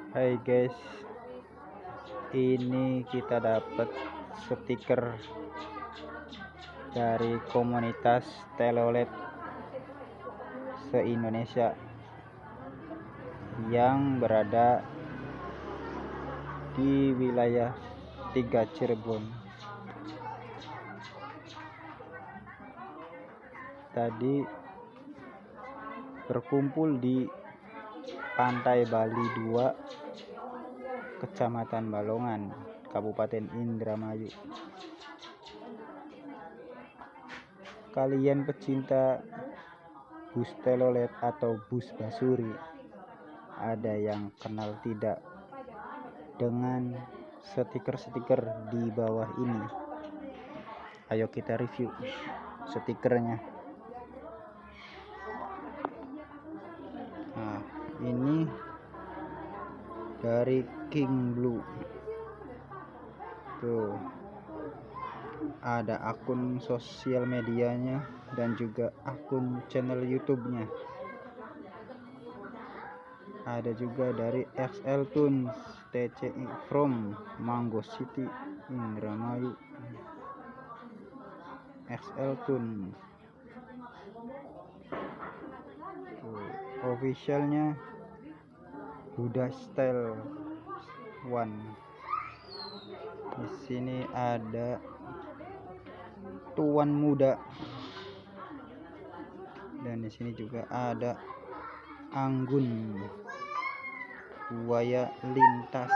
Hai guys, ini kita dapat stiker dari komunitas telolet se-Indonesia yang berada di wilayah 3 Cirebon. Tadi berkumpul di Pantai Bali 2, Kecamatan Balongan, Kabupaten Indramayu. Kalian pecinta bus telolet atau bus basuri, ada yang kenal tidak dengan stiker-stiker di bawah ini? Ayo kita review stikernya. Nah, ini dari King Blue. Tuh, ada akun sosial medianya dan juga akun channel YouTube-nya. Ada juga dari XL Tunes TCI from Mango City, Indramayu. XL Tunes. Officialnya Huda Style One. Di sini ada Tuan Muda, dan di sini juga ada Anggun, Buaya Lintas.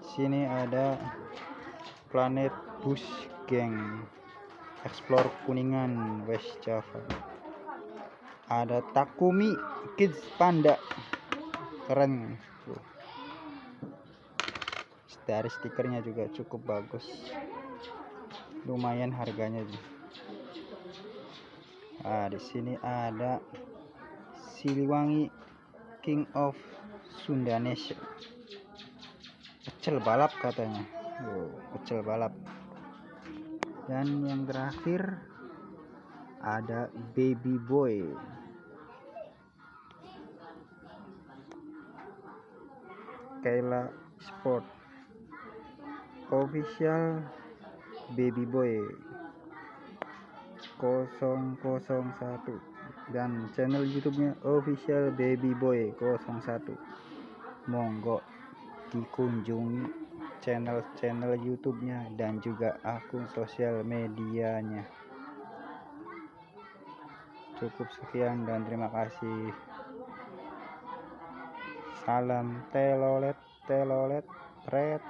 Sini ada Planet Bus Gang, Explore Kuningan, West Java. Ada Takumi Kids Panda, keren. Dari stikernya juga cukup bagus, lumayan harganya. Nah, di sini ada Siliwangi King of Sundanesia, pecel balap katanya. Pecel balap. Dan yang terakhir ada Baby Boy. Kayla Sport Official Baby Boy 001, dan channel YouTube-nya Official Baby Boy 01. Monggo dikunjungi channel YouTube-nya dan juga akun sosial medianya. Cukup sekian dan terima kasih. Salam telolet, ret.